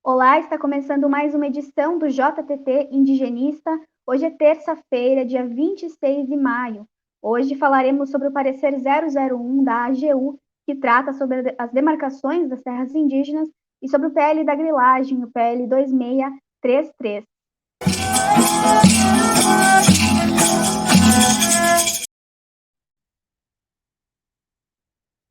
Olá, está começando mais uma edição do JTT Indigenista. Hoje é terça-feira, dia 26 de maio. Hoje falaremos sobre o parecer 001 da AGU, que trata sobre as demarcações das terras indígenas, e sobre o PL da grilagem, o PL 2633.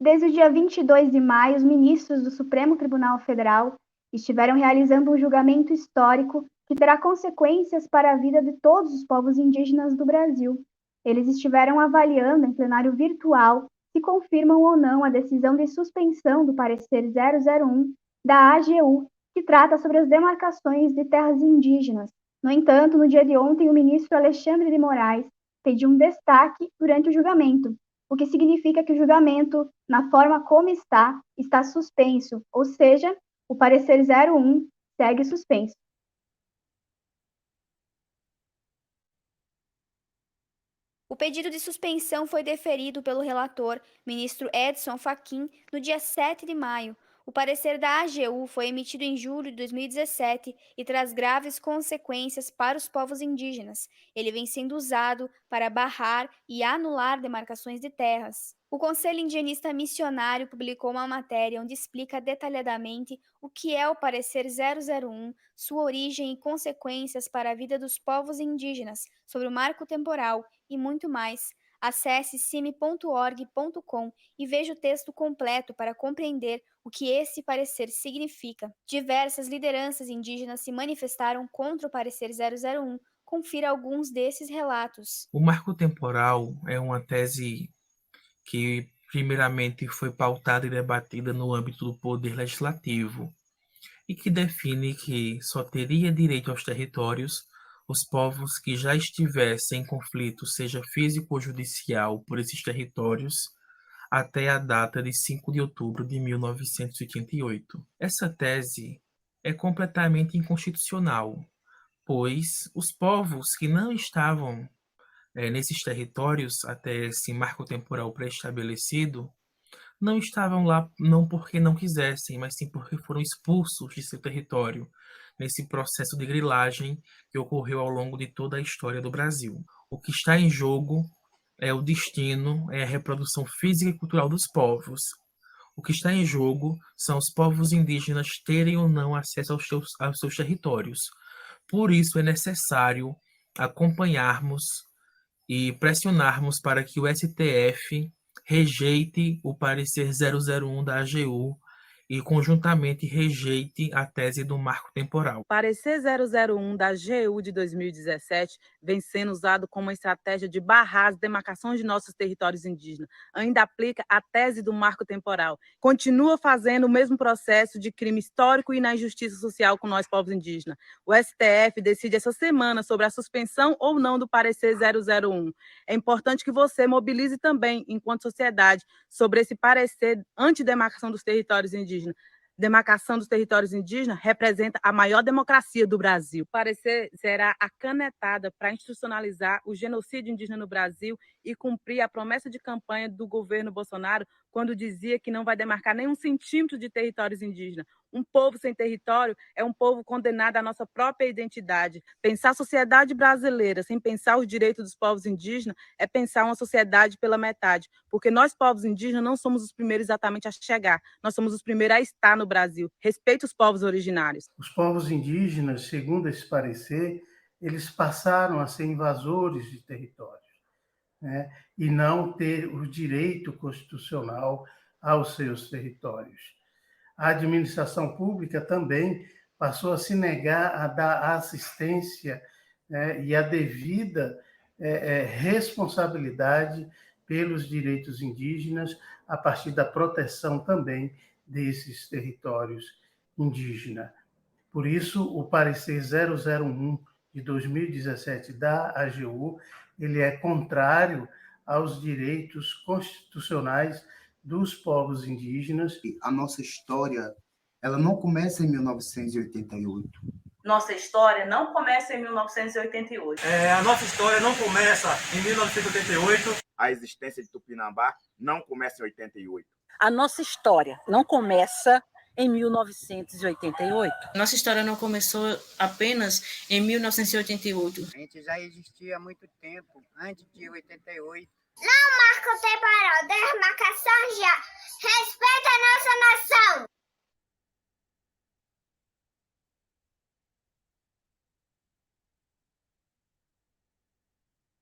Desde o dia 22 de maio, os ministros do Supremo Tribunal Federal estiveram realizando um julgamento histórico que terá consequências para a vida de todos os povos indígenas do Brasil. Eles estiveram avaliando em plenário virtual se confirmam ou não a decisão de suspensão do parecer 001 da AGU, que trata sobre as demarcações de terras indígenas. No entanto, no dia de ontem, o ministro Alexandre de Moraes pediu um destaque durante o julgamento, o que significa que o julgamento, na forma como está suspenso, ou seja, o parecer 01 segue suspenso. O pedido de suspensão foi deferido pelo relator, ministro Edson Fachin, no dia 7 de maio. O parecer da AGU foi emitido em julho de 2017 e traz graves consequências para os povos indígenas. Ele vem sendo usado para barrar e anular demarcações de terras. O Conselho Indigenista Missionário publicou uma matéria onde explica detalhadamente o que é o parecer 001, sua origem e consequências para a vida dos povos indígenas, sobre o marco temporal e muito mais. Acesse cime.org.com e veja o texto completo para compreender o que esse parecer significa. Diversas lideranças indígenas se manifestaram contra o parecer 001. Confira alguns desses relatos. O marco temporal é uma tese que, primeiramente, foi pautada e debatida no âmbito do poder legislativo e que define que só teria direito aos territórios os povos que já estivessem em conflito, seja físico ou judicial, por esses territórios até a data de 5 de outubro de 1988. Essa tese é completamente inconstitucional, pois os povos que não estavam nesses territórios até esse marco temporal pré-estabelecido não estavam lá não porque não quisessem, mas sim porque foram expulsos de seu território nesse processo de grilagem que ocorreu ao longo de toda a história do Brasil. O que está em jogo é o destino, é a reprodução física e cultural dos povos. O que está em jogo são os povos indígenas terem ou não acesso aos seus territórios. Por isso é necessário acompanharmos e pressionarmos para que o STF rejeite o parecer 001 da AGU e, conjuntamente, rejeite a tese do marco temporal. O parecer 001 da AGU de 2017 vem sendo usado como uma estratégia de barrar as demarcações de nossos territórios indígenas. Ainda aplica a tese do marco temporal. Continua fazendo o mesmo processo de crime histórico e na injustiça social com nós, povos indígenas. O STF decide essa semana sobre a suspensão ou não do parecer 001. É importante que você mobilize também, enquanto sociedade, sobre esse parecer anti-demarcação dos territórios indígenas. Demarcação dos territórios indígenas representa a maior democracia do Brasil. O parecer será a canetada para institucionalizar o genocídio indígena no Brasil e cumprir a promessa de campanha do governo Bolsonaro quando dizia que não vai demarcar nem 1 centímetro de territórios indígenas. Um povo sem território é um povo condenado à nossa própria identidade. Pensar a sociedade brasileira sem pensar os direitos dos povos indígenas é pensar uma sociedade pela metade, porque nós, povos indígenas, não somos os primeiros exatamente a chegar, nós somos os primeiros a estar no Brasil. Respeite os povos originários. Os povos indígenas, segundo esse parecer, eles passaram a ser invasores de territórios, né? E não ter o direito constitucional aos seus territórios. A administração pública também passou a se negar a dar assistência, né, e a devida responsabilidade pelos direitos indígenas a partir da proteção também desses territórios indígenas. Por isso, o parecer 001 de 2017 da AGU, ele é contrário aos direitos constitucionais dos povos indígenas. A nossa história, ela não começa em 1988. Nossa história não começa em 1988. A nossa história não começa em 1988. A existência de Tupinambá não começa em 88. A nossa história não começa em 1988? Nossa história não começou apenas em 1988. A gente já existia há muito tempo, antes de 88. Marco temporal, demarcação já. Respeita a nossa nação.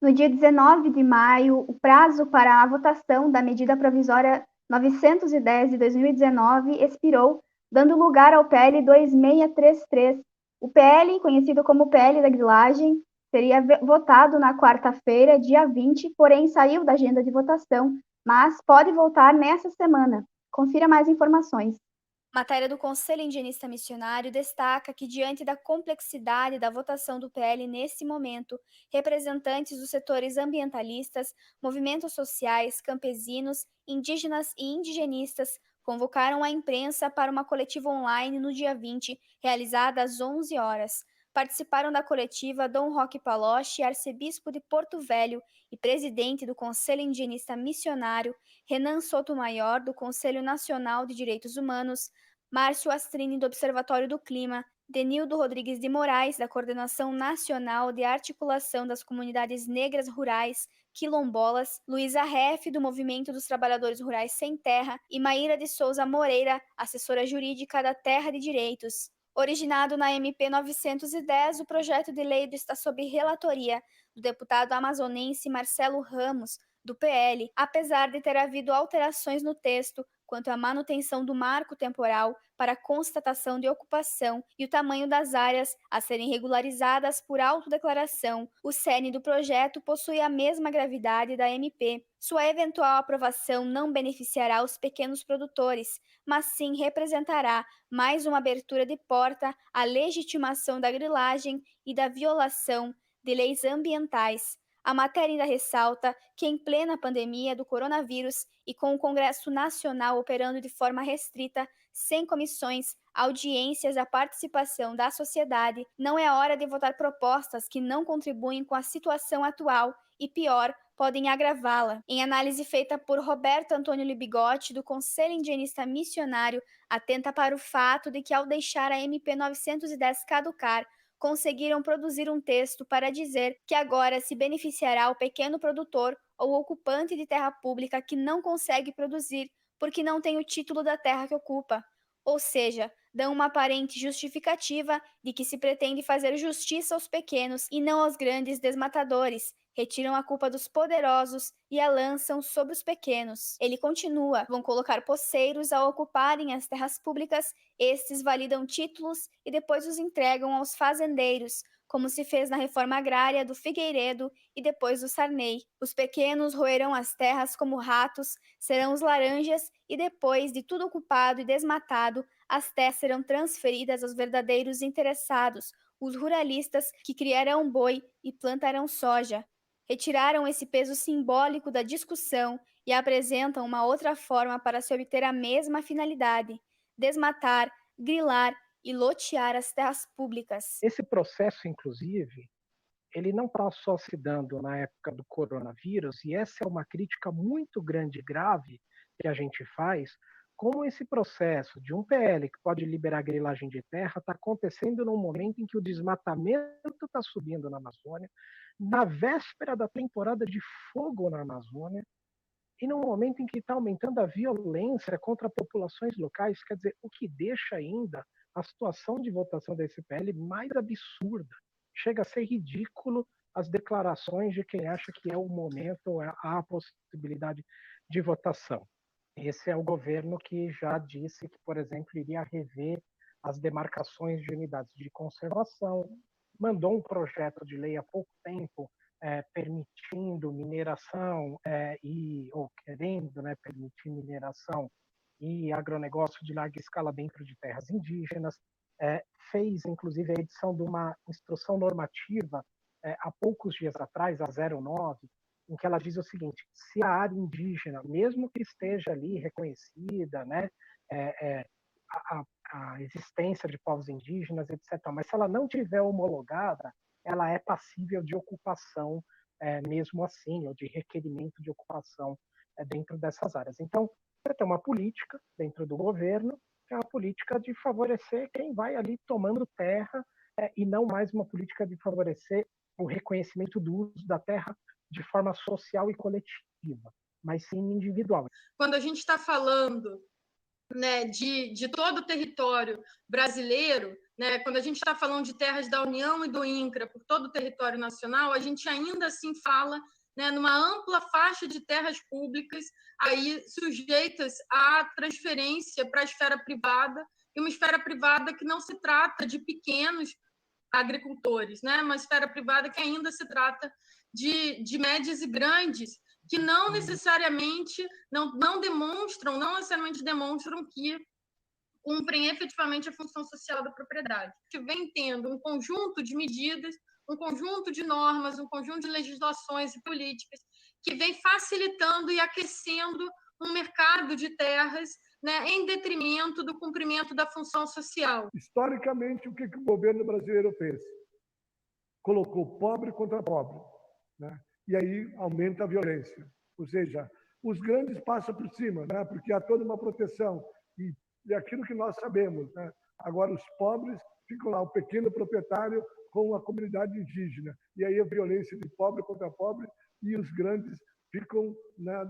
No dia 19 de maio, o prazo para a votação da medida provisória 910 de 2019 expirou, dando lugar ao PL 2633. O PL, conhecido como PL da grilagem, seria votado na quarta-feira, dia 20, porém saiu da agenda de votação, mas pode voltar nessa semana. Confira mais informações. Matéria do Conselho Indigenista Missionário destaca que, diante da complexidade da votação do PL nesse momento, representantes dos setores ambientalistas, movimentos sociais, campesinos, indígenas e indigenistas convocaram a imprensa para uma coletiva online no dia 20, realizada às 11 horas. Participaram da coletiva Dom Roque Paloche, arcebispo de Porto Velho e presidente do Conselho Indigenista Missionário, Renan Sotomayor, do Conselho Nacional de Direitos Humanos, Márcio Astrini, do Observatório do Clima, Denildo Rodrigues de Moraes, da Coordenação Nacional de Articulação das Comunidades Negras Rurais, quilombolas, Luísa Reff, do Movimento dos Trabalhadores Rurais Sem Terra, e Maíra de Souza Moreira, assessora jurídica da Terra de Direitos. Originado na MP 910, o projeto de lei está sob relatoria do deputado amazonense Marcelo Ramos, do PL, apesar de ter havido alterações no texto quanto à manutenção do marco temporal para constatação de ocupação e o tamanho das áreas a serem regularizadas por autodeclaração, o cerne do projeto possui a mesma gravidade da MP. Sua eventual aprovação não beneficiará os pequenos produtores, mas sim representará mais uma abertura de porta à legitimação da grilagem e da violação de leis ambientais. A matéria ainda ressalta que, em plena pandemia do coronavírus e com o Congresso Nacional operando de forma restrita, sem comissões, audiências, a participação da sociedade, não é hora de votar propostas que não contribuem com a situação atual e, pior, podem agravá-la. Em análise feita por Roberto Antônio Libigotti, do Conselho Indigenista Missionário, atenta para o fato de que, ao deixar a MP 910 caducar, conseguiram produzir um texto para dizer que agora se beneficiará o pequeno produtor ou ocupante de terra pública que não consegue produzir porque não tem o título da terra que ocupa. Ou seja, dão uma aparente justificativa de que se pretende fazer justiça aos pequenos e não aos grandes desmatadores. Retiram a culpa dos poderosos e a lançam sobre os pequenos. Ele continua: vão colocar poceiros a ocuparem as terras públicas, estes validam títulos e depois os entregam aos fazendeiros, como se fez na reforma agrária do Figueiredo e depois do Sarney. Os pequenos roerão as terras como ratos, serão os laranjas e depois de tudo ocupado e desmatado, as terras serão transferidas aos verdadeiros interessados, os ruralistas que criarão boi e plantarão soja. Retiraram esse peso simbólico da discussão e apresentam uma outra forma para se obter a mesma finalidade: desmatar, grilar e lotear as terras públicas. Esse processo, inclusive, ele não está só se dando na época do coronavírus, e essa é uma crítica muito grande e grave que a gente faz, como esse processo de um PL que pode liberar grilagem de terra está acontecendo num momento em que o desmatamento está subindo na Amazônia, na véspera da temporada de fogo na Amazônia, e num momento em que está aumentando a violência contra populações locais, quer dizer, o que deixa ainda a situação de votação da SPL mais absurda. Chega a ser ridículo as declarações de quem acha que é o momento, há a possibilidade de votação. Esse é o governo que já disse que, por exemplo, iria rever as demarcações de unidades de conservação, mandou um projeto de lei há pouco tempo permitindo mineração ou querendo permitir mineração e agronegócio de larga escala dentro de terras indígenas, fez inclusive a edição de uma instrução normativa há poucos dias atrás, a 09, em que ela diz o seguinte: se a área indígena, mesmo que esteja ali reconhecida, a existência de povos indígenas, etc., mas se ela não tiver homologada, ela é passível de ocupação mesmo assim, ou de requerimento de ocupação dentro dessas áreas. Então, tem uma política dentro do governo é uma política de favorecer quem vai ali tomando terra, e não mais uma política de favorecer o reconhecimento do uso da terra de forma social e coletiva, mas sim individual. Quando a gente está falando, né, de todo o território brasileiro, né, quando a gente está falando de terras da União e do INCRA por todo o território nacional, a gente ainda assim fala, né, numa ampla faixa de terras públicas aí sujeitas à transferência para a esfera privada, e uma esfera privada que não se trata de pequenos agricultores, né, uma esfera privada que ainda se trata de médias e grandes, que não necessariamente demonstram que cumprem efetivamente a função social da propriedade. Que vem tendo um conjunto de medidas, um conjunto de normas, um conjunto de legislações e políticas que vem facilitando e aquecendo um mercado de terras, né, em detrimento do cumprimento da função social. Historicamente, o que o governo brasileiro fez? Colocou pobre contra pobre, né? E aí aumenta a violência. Ou seja, os grandes passam por cima, né? Porque há toda uma proteção. E aquilo que nós sabemos, né? Agora, os pobres ficam lá, o pequeno proprietário com a comunidade indígena. E aí a violência de pobre contra pobre, e os grandes ficam, né,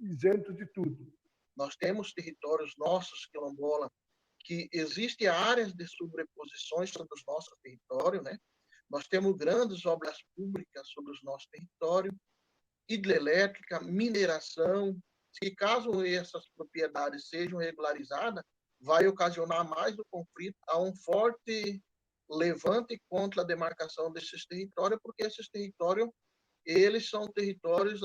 isentos de tudo. Nós temos territórios nossos, quilombola, que existem áreas de sobreposições sobre os nossos territórios, né? Nós temos grandes obras públicas sobre os nossos territórios, hidrelétrica, mineração, que caso essas propriedades sejam regularizadas, vai ocasionar mais o conflito, há um forte levante contra a demarcação desses territórios, porque esses territórios, eles são territórios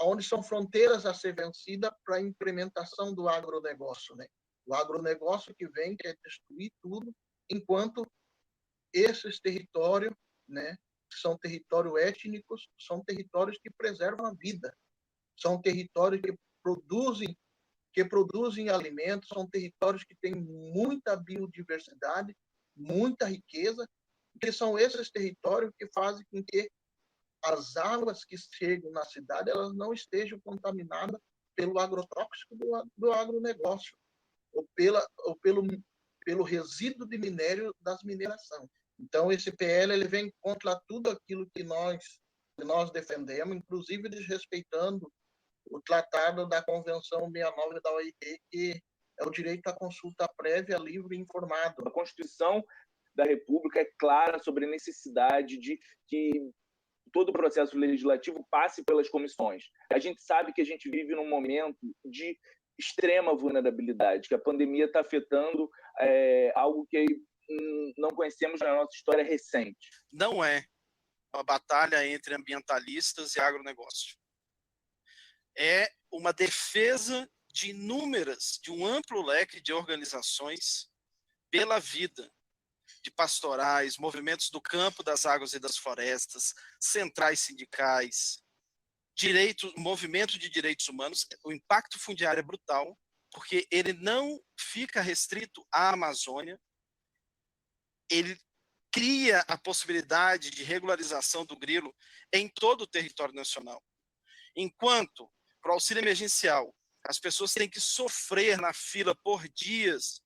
onde são fronteiras a ser vencidas para a implementação do agronegócio, né? O agronegócio que vem quer destruir tudo, enquanto esses territórios, né, são territórios étnicos, são territórios que preservam a vida, são territórios que produzem alimentos, são territórios que têm muita biodiversidade, muita riqueza, que são esses territórios que fazem com que as águas que chegam na cidade elas não estejam contaminadas pelo agrotóxico do agronegócio ou pelo resíduo de minério das minerações. Então, esse PL ele vem contra tudo aquilo que nós defendemos, inclusive desrespeitando o Tratado da Convenção 69 da OIT, que é o direito à consulta prévia, livre e informada. A Constituição da República é clara sobre a necessidade de que todo o processo legislativo passe pelas comissões. A gente sabe que a gente vive num momento de extrema vulnerabilidade, que a pandemia está afetando algo que não conhecemos na nossa história recente. Não é uma batalha entre ambientalistas e agronegócio. É uma defesa de um amplo leque de organizações pela vida, de pastorais, movimentos do campo, das águas e das florestas, centrais sindicais, movimento de direitos humanos. O impacto fundiário é brutal, porque ele não fica restrito à Amazônia, ele cria a possibilidade de regularização do grilo em todo o território nacional. Enquanto, para o auxílio emergencial, as pessoas têm que sofrer na fila por dias,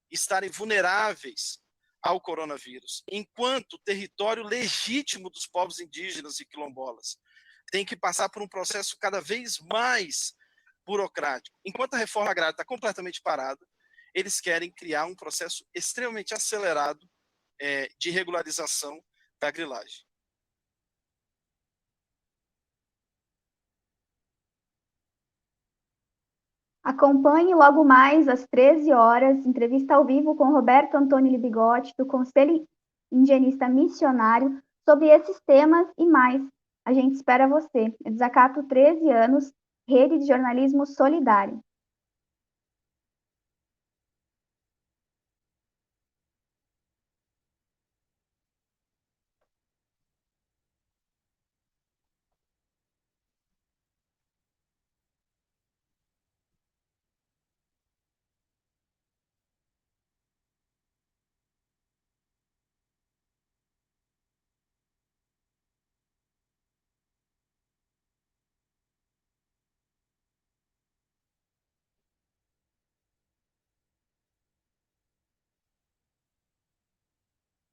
estarem vulneráveis ao coronavírus, enquanto o território legítimo dos povos indígenas e quilombolas tem que passar por um processo cada vez mais burocrático. Enquanto a reforma agrária está completamente parada, eles querem criar um processo extremamente acelerado de regularização da grilagem. Acompanhe logo mais às 13 horas, entrevista ao vivo com Roberto Antônio Libigotti, do Conselho Indigenista Missionário, sobre esses temas e mais. A gente espera você. Desacato 13 anos, Rede de Jornalismo Solidário.